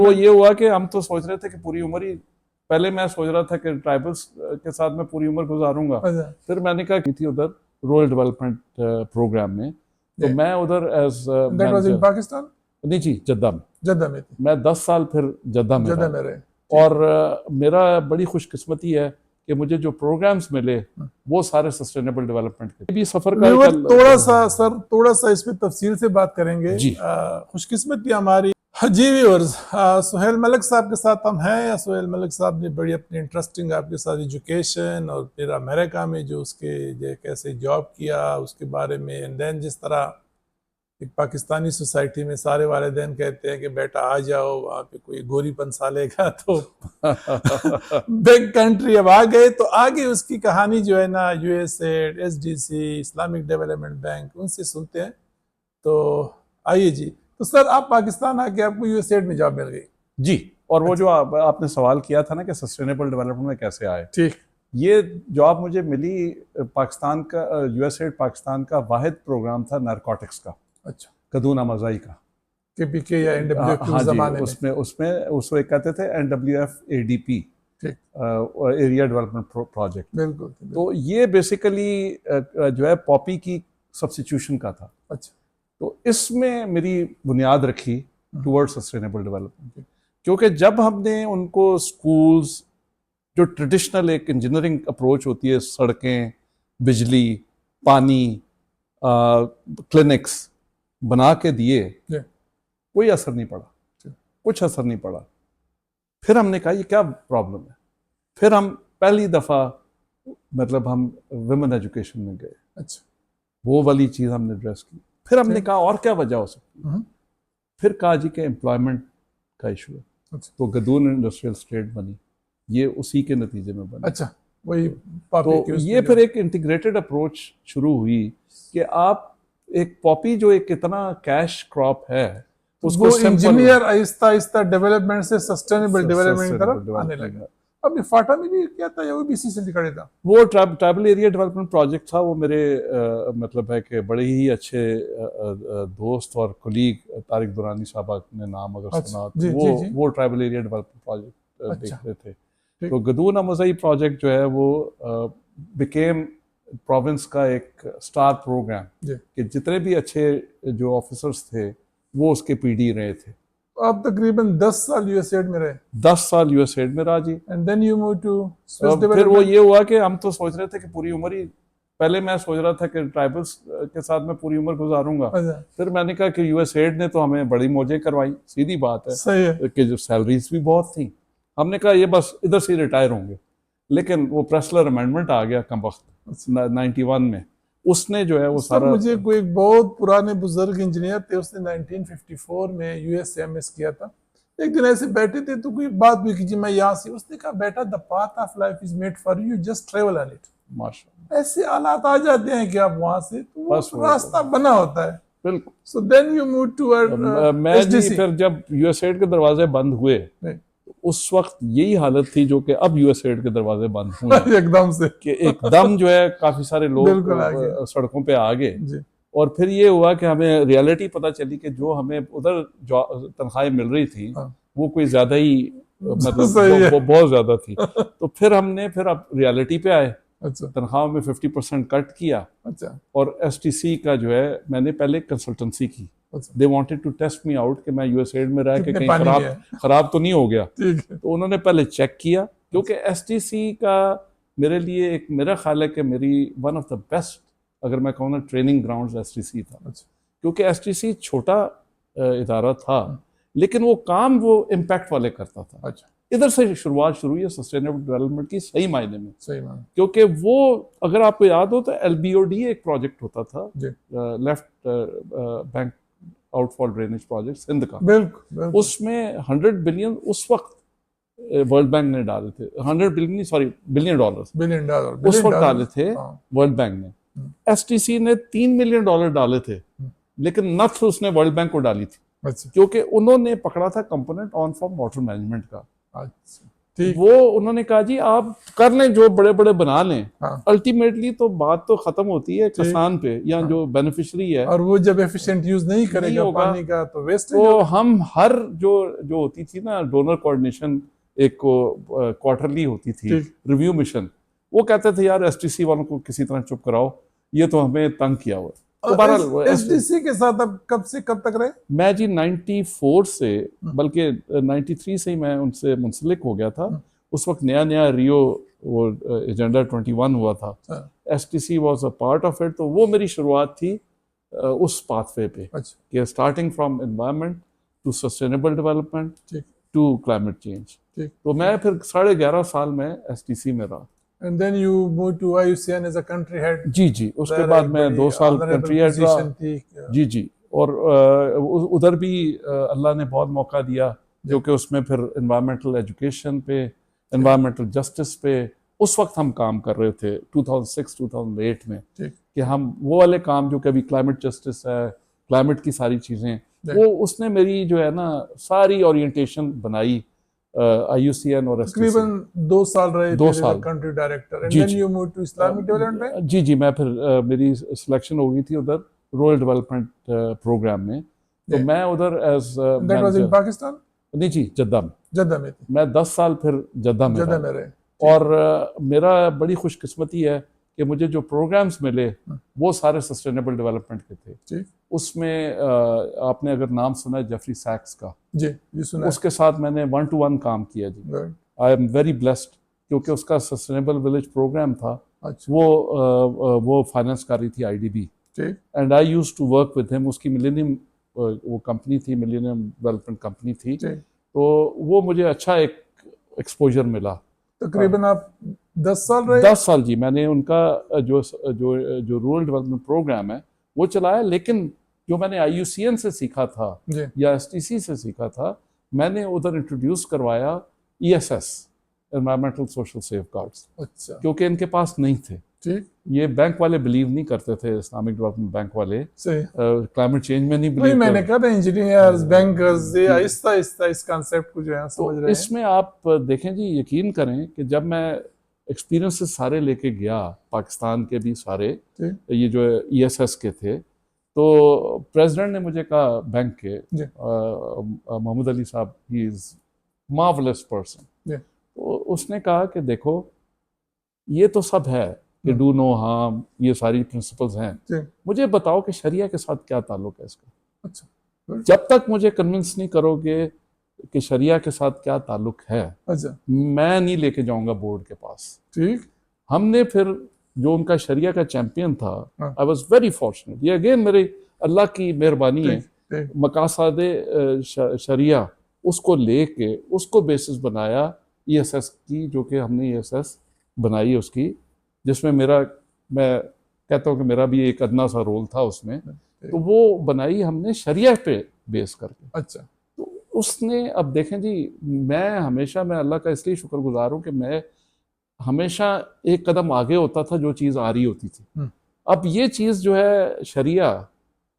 वो ये हुआ कि हम तो सोच रहे थे कि पूरी उम्र ही, पहले मैं सोच रहा था कि ट्राइबल्स के साथ मैं पूरी उम्र गुजारूंगा। अच्छा, फिर मैंने कहा की थी उधर रूरल डेवलपमेंट प्रोग्राम में, तो yeah. मैं उधर as That was in manager, Pakistan? नहीं जी, जद्दा में। जद्दा में थी। मैं 10 साल फिर जद्दा में जद्दा रहा। में रहे, ठीक। और मेरा बड़ी खुशकिस्मती है कि मुझे जो प्रोग्राम्स मिले वो सारे सस्टेनेबल डेवलपमेंट के भी सफर का व्यूअर एक थोड़ा सा सर, थोड़ा सा इस पे तफसील से बात करेंगे। जी। खुशकिस्मती हमारी। जी व्यूअर्स, सुहेल मलिक साहब के साथ हम हैं। या सुहेल मलिक साहब ने बड़ी अपनी इंटरेस्टिंग आपके साथ एजुकेशन और फिर अमेरिका में जो उसके जो कैसे जॉब किया उसके बारे में, एंड देन जिस तरह एक पाकिस्तानी सोसाइटी में सारे वालिदैन कहते हैं कि बेटा आ जाओ, वहाँ पे कोई गोरी पंसालेगा तो बिग कंट्री अब आ गए, तो आगे उसकी कहानी जो है ना, USAID, SDC, Islamic Development bank, उनसे सुनते हैं। तो आइए जी। तो सर, आप पाकिस्तान आके आपको यूएसएड में जॉब मिल गई? जी। और वो जो आपने सवाल किया था ना कि सस्टेनेबल डेवलपमेंट में कैसे आए, ठीक। ये जॉब मुझे मिली पाकिस्तान का, यूएसएड पाकिस्तान का वाहिद प्रोग्राम था नारकोटिक्स का। अच्छा। कदून अमज़ाई का, केपीके या एनडब्ल्यूएफ के हाँ उस जी, जमाने उसमें उसमें उस वक्त कहते थे एनडब्ल्यूएफ एडीपी, ठीक। Area development project. बिल्कुल। तो ये बेसिकली जो है पॉपी की सब्स्टिट्यूशन का था। अच्छा। तो इसमें मेरी बुनियाद रखी टुवर्ड्स सस्टेनेबल डेवलपमेंट, क्योंकि जब हमने उनको स्कूल्स, जो ट्रेडिशनल एक इंजीनियरिंग अप्रोच होती है, सड़कें, बिजली, पानी, क्लिनिक्स बना के दिए, कोई असर नहीं पड़ा, कुछ असर नहीं पड़ा। फिर हमने कहा ये क्या प्रॉब्लम है। फिर हम पहली दफ़ा मतलब हम विमेन एजुकेशन में गए। अच्छा। वो वाली चीज़ हमने एड्रेस की। फिर हमने कहा और क्या वजह हो सकती है। फिर कहा जी के एम्प्लॉयमेंट का इशू है। अच्छा। तो गदून इंडस्ट्रियल स्टेट बनी, ये उसी के नतीजे में बनी। अच्छा, वही तो ये फिर एक इंटीग्रेटेड अप्रोच शुरू हुई कि आप एक पॉपी जो एक इतना कैश क्रॉप है, उसको वो इंजीनियर आहिस्ता आहिस्ता डेवलपमेंट से सस्टेनेबल डेवलपमेंट की तरफ आने लगा। अभी फाटा में भी क्या था, वो भी इसी से लिखा था। वो ट्राइबल एरिया डेवलपमेंट प्रोजेक्ट था। वो मेरे मतलब है कि बड़े ही अच्छे दोस्त और कुलीग तारिक दुरानी साहब ने नाम अगर सुना तो वो ट्राइबल एरिया डेवलपमेंट प्रोजेक्ट देख रहे थे। तो गदून अमज़ई प्रोजेक्ट जो है वो बिकेम प्रोविंस का एक स्टार प्रोग्राम, कि जितने भी अच्छे जो ऑफिसर्स थे वो उसके पीडी रहे थे। आप तकरीबन 10 साल यूएसएड में रहे? 10 साल यूएसएड में रहा जी। And then you move to फिर वो ये हुआ कि हम तो सोच रहे थे कि पूरी उम्र ही, पहले मैं सोच रहा था कि ट्राइबल्स के साथ मैं पूरी उम्र गुजारूंगा। फिर मैंने कहा कि यूएसएड ने तो हमें बड़ी मौजें करवाई, सीधी बात है, सही है कि जो सैलरीज भी बहुत थी। हमने कहा ये बस इधर से रिटायर होंगे, लेकिन वो प्रेसलर अमेंडमेंट आ गया कम वक्त 91 में। उसने जो है वो सारा, मुझे कोई एक बहुत पुराने बुजुर्ग इंजीनियर थे, उसने 1954 में यूएसएमएस किया था। एक दिन ऐसे बैठे थे तो कोई बात भी कीजिए, मैं यहाँ से, उसने कहा बेटा the path of life is made for you, just travel on it. माशाल्लाह, ऐसे हालात आ जाते हैं कि आप वहां से, तो वो रास्ता बना होता है। बिल्कुल। So then you move toward मैं जी फिर जब यूएसएड के दरवाजे बंद हुए, उस वक्त यही हालत थी जो कि अब यूएसएड के दरवाजे बंद हुए एकदम से, कि एकदम जो है काफी सारे लोग सड़कों पे आ गए। और फिर ये हुआ कि हमें रियलिटी पता चली कि जो हमें उधर तनख्वाहें मिल रही थी वो कोई ज्यादा ही मतलब बहुत ज्यादा थी। तो फिर हमने अब रियलिटी पे आए। अच्छा। तनख्वाह में 50% कट किया। अच्छा। और एसटीसी का जो है, मैंने पहले कंसल्टेंसी की। They wanted to test me out कि मैं यूएसएड में रह के कहीं खराब तो नहीं हो गया। तो उन्होंने पहले चेक किया, क्योंकि एसटीसी का मेरे लिए एक, मेरा ख्याल है कि मेरी वन ऑफ द बेस्ट, अगर मैं कहूँ ना, ट्रेनिंग ग्राउंड एसटीसी था। अच्छा। क्योंकि एसटीसी छोटा इदारा था, लेकिन वो काम वो इम्पैक्ट वाले करता था। अच्छा। इधर से शुरुआत शुरू हुई है सस्टेनेबल डेवलपमेंट की, सही मायने में। सही मायने, क्योंकि वो अगर आपको याद हो तो एलबीओडी एक प्रोजेक्ट होता था, left bank outfall drainage project Sindh का। बिल्कुल। उसमें 100 बिलियन उस वक्त वर्ल्ड बैंक ने डाले थे। 100 बिलियन, सॉरी, बिलियन डॉलर उस वक्त डाले थे वर्ल्ड बैंक ने। एसटीसी ने $3 मिलियन डाले थे, लेकिन नथ उसने वर्ल्ड बैंक को डाली थी। अच्छा। क्योंकि उन्होंने पकड़ा था component on form water management का। अच्छा। वो उन्होंने कहा जी आप कर लें जो बड़े बड़े बना लें, अल्टीमेटली तो बात तो खत्म होती है किसान पे या जो बेनिफिशियरी है, और वो जब एफिशिएंट यूज नहीं करेगा पानी का तो वेस्ट तो हम हर जो होती थी ना डोनर कोऑर्डिनेशन, एक क्वार्टरली होती थी रिव्यू मिशन, वो कहते थे यार एसटीसी वालों को किसी तरह चुप कराओ, ये तो हमें तंग किया हुआ। तो एसटीसी के साथ अब कब से कब तक रहे? मैं जी 94 से, बल्कि 93 से ही मैं उनसे मुंसलिक हो गया था। उस वक्त नया नया रियो वो एजेंडा 21 हुआ था, STC was a part of it. तो वो मेरी शुरुआत थी उस पाथवे पे कि starting from environment to sustainable development to climate change. तो मैं फिर 11.5 साल में एसटीसी में रहा। And then you moved to IUCN as a country head. जी उसके बाद मैं 2 साल कंट्री हेड रहा। जी और उधर भी अल्लाह ने बहुत मौका दिया, क्योंकि उसमें फिर एनवायरमेंटल एजुकेशन पे, एनवायरमेंटल जस्टिस पे उस वक्त हम काम कर रहे थे 2006-2008 में, कि हम वो वाले काम जो कि अभी क्लाइमेट जस्टिस है, क्लाइमेट की सारी चीज़ें, वो उसने मेरी जो है ना सारी ओरिएंटेशन बनाई IUCN और तकरीबन 2 साल रहे, 2 साल country director, and then you move to Islamic Development Bank. जी मैं फिर मेरी सिलेक्शन हो गई थी उधर रूरल डेवलपमेंट प्रोग्राम में, तो मैं उधर as that was in Pakistan. नहीं जी, जद्दा में मैं 10 साल फिर जद्दा में रहे। और मेरा बड़ी खुशकिस्मती है कि मुझे जो प्रोग्राम्स मिले वो सारे सस्टेनेबल डेवलपमेंट के थे। उसमें आपने अगर नाम सुना है जेफरी सैक्स का, जी सुना, उसके साथ मैंने 1-to-1 काम किया जी। आई एम वेरी ब्लेस्ड, क्योंकि उसका सस्टेनेबल विलेज प्रोग्राम था। वो फाइनेंस कर रही थी IDB, and I used to work with him. उसकी मिलेनियम वो कंपनी थी, मिलेनियम डेवलपमेंट कंपनी थी, तो वो मुझे अच्छा एक एक्सपोजर मिला। तकरीबन आप 10 साल रहे? 10 साल जी मैंने उनका जो रूरल डेवलपमेंट प्रोग्राम है वो चलाया, लेकिन जो मैंने IUCN से सीखा था या STC से सीखा था, मैंने उधर इंट्रोड्यूस करवाया ESS, एनवायरमेंटल सोशल सेफगार्ड्स। अच्छा, क्योंकि इनके पास नहीं थे। ये बैंक वाले बिलीव नहीं करते थे, इस्लामिक डेवलपमेंट बैंक वाले क्लाइमेट चेंज में नहीं बिलीव। मैंने कहा इंजीनियर्स, बैंकर्स, ये आहिस्ता आहिस्ता इस कांसेप्ट को जो है समझ रहे हैं। इसमें आप देखें जी, यकीन करें कि जब मैं एक्सपीरियंसेस सारे लेके गया, पाकिस्तान के भी सारे, ये जो ESS के थे, तो प्रेसिडेंट ने मुझे कहा बैंक के, मोहम्मद अली साहब, ही इज मार्वलस पर्सन, तो उसने कहा कि देखो ये तो सब है कि डू नो हार्म, ये सारी प्रिंसिपल्स हैं, मुझे बताओ कि शरिया के साथ क्या ताल्लुक है इसका। अच्छा, जब तक मुझे कन्विंस नहीं करोगे कि शरिया के साथ क्या ताल्लुक है, अच्छा, मैं नहीं लेके जाऊंगा बोर्ड के पास। ठीक, हमने फिर जो उनका शरिया का चैंपियन था, आई वॉज वेरी फॉर्चुनेट, ये अगेन मेरे अल्लाह की मेहरबानी है, मकासद शरिया उसको लेके उसको बेसिस बनाया ESS की, जो कि हमने ESS बनाई उसकी, जिसमें मैं कहता हूँ कि मेरा भी एक अदना सा रोल था उसमें, तो वो बनाई हमने शरिया पे बेस करके। अच्छा, तो उसने, अब देखें जी, मैं अल्लाह का इसलिए शुक्रगुजार हूँ कि मैं हमेशा एक कदम आगे होता था जो चीज़ आ रही होती थी। अब ये चीज़ जो है शरिया,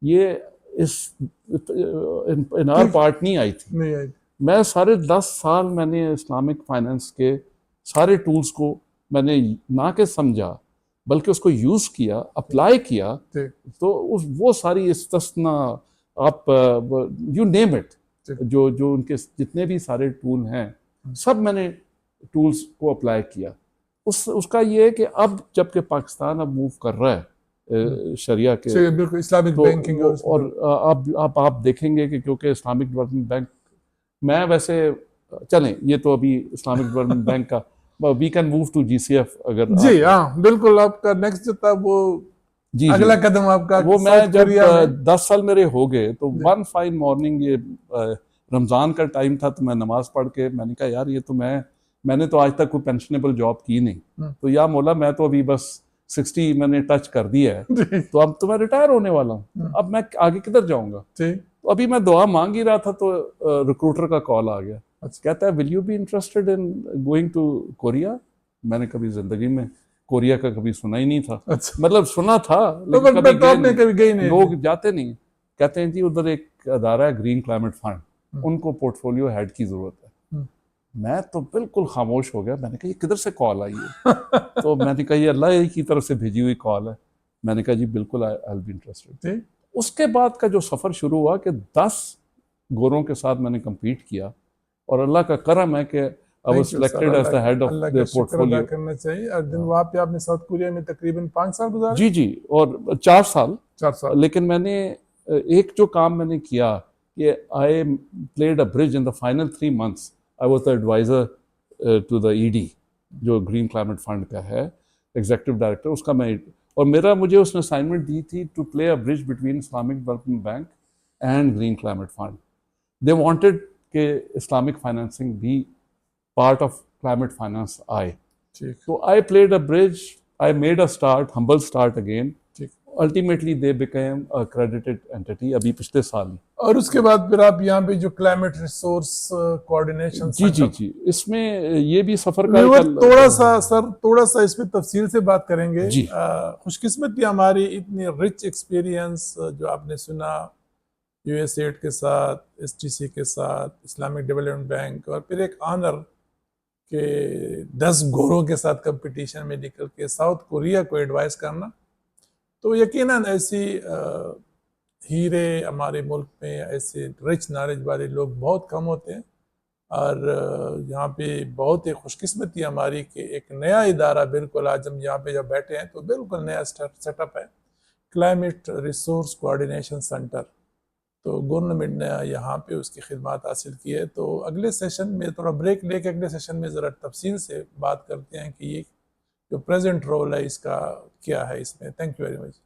ये इस इन आवर पार्ट नहीं आई थी। मैं सारे 10 साल मैंने इस्लामिक फाइनेंस के सारे टूल्स को मैंने ना के समझा, बल्कि उसको यूज़ किया, अप्लाई किया, तो वो सारी इस्तिस्ना, आप यू नेम इट, जो उनके जितने भी सारे टूल हैं, सब मैंने टूल्स को अप्लाई किया। उसका ये है कि अब जबकि पाकिस्तान अब मूव कर रहा है शरिया के, बिल्कुल इस्लामिक बैंकिंग, और आप देखेंगे कि क्योंकि इस्लामिक डेवलपमेंट बैंक, मैं वैसे चलें, ये तो अभी इस्लामिक डेवलपमेंट बैंक का, we can move to GCF अगर जी, हाँ बिल्कुल, आपका नेक्स्ट जो था वो जी, अगला कदम आपका, वो मैं जब 10 साल मेरे हो गए, तो वन फाइन मॉर्निंग, ये रमज़ान का टाइम था, तो मैं नमाज पढ़ के मैंने कहा यार, ये तो मैंने तो आज तक कोई पेंशनेबल जॉब की नहीं, तो या मौला मैं तो अभी बस 60 मैंने टच कर दिया है, तो अब तो मैं रिटायर होने वाला हूँ, अब मैं आगे किधर जाऊंगा। तो अभी मैं दुआ मांग ही रहा था, तो रिक्रूटर का कॉल आ गया। कहता है will you be interested in going to Korea. मैंने कभी जिंदगी में कोरिया का कभी सुना ही नहीं था। मतलब सुना था, लेकिन कभी गए नहीं, लोग जाते नहीं। कहते हैं जी उधर एक अदारा है ग्रीन क्लाइमेट फंड, उनको पोर्टफोलियो हेड की जरूरत है। मैं तो बिल्कुल खामोश हो गया। मैंने कहा ये किधर से कॉल आई है? तो मैंने कहा ये अल्लाह ही की तरफ से भेजी हुई कॉल है। मैंने कहा जी बिल्कुल, आई बी इंटरेस्टेड। उसके बाद का जो सफ़र शुरू हुआ कि 10 गोरों के साथ मैंने compete किया, और अल्लाह का करम है कि I was selected as the head of the portfolio. करना चाहिए। और दिन वहाँ पे आपने साउथ कोरिया में तकरीबन 5 साल गुजारे। जी जी, और 4 साल। 4 साल। लेकिन मैंने एक जो काम मैंने किया कि I played a bridge in the final 3 months। I was the adviser to the ED, जो ग्रीन क्लाइमेट फंड का है, एग्जीक्यूटिव डायरेक्टर उसका मैं। और मुझे उसने असाइनमेंट दी थी to play a bridge between Islamic Development Bank and Green Climate Fund. They wanted कि इस्लामिक फाइनेंसिंग भी पार्ट ऑफ क्लाइमेट फाइनेंस आए। तो I played a bridge, I made a start, humble start again. Ultimately they became accredited entity अभी पिछले साल ही। और उसके बाद फिर आप यहाँ पे जो क्लाइमेट रिसोर्स कोऑर्डिनेशन जी, इसमें ये भी सफर का थोड़ा सा इस पे तफसील से बात करेंगे। जी। खुशकिस्मती हमारी इतनी रिच एक्सपीरियंस जो आपने सुना यूएसएड के साथ, एसटीसी के साथ, इस्लामिक डेवलपमेंट बैंक, और फिर एक ऑनर के 10 गोरों के साथ कंपटीशन में निकल के साउथ कोरिया को एडवाइस करना, तो यकीनन ऐसी हीरे हमारे मुल्क में, ऐसे रिच नॉलेज वाले लोग बहुत कम होते हैं। और यहाँ पे बहुत ही खुशकिस्मती हमारी कि एक नया इदारा, बिल्कुल आज हम यहाँ पे जब बैठे हैं तो बिल्कुल नया सेटअप है, क्लाइमेट रिसोर्स कोऑर्डिनेशन सेंटर। तो गवर्नमेंट ने यहाँ पे उसकी खिदमत हासिल की है। तो अगले सेशन में थोड़ा ब्रेक लेके अगले सेशन में ज़रा तफसील से बात करते हैं कि ये जो प्रेजेंट रोल है इसका क्या है इसमें। Thank you very much.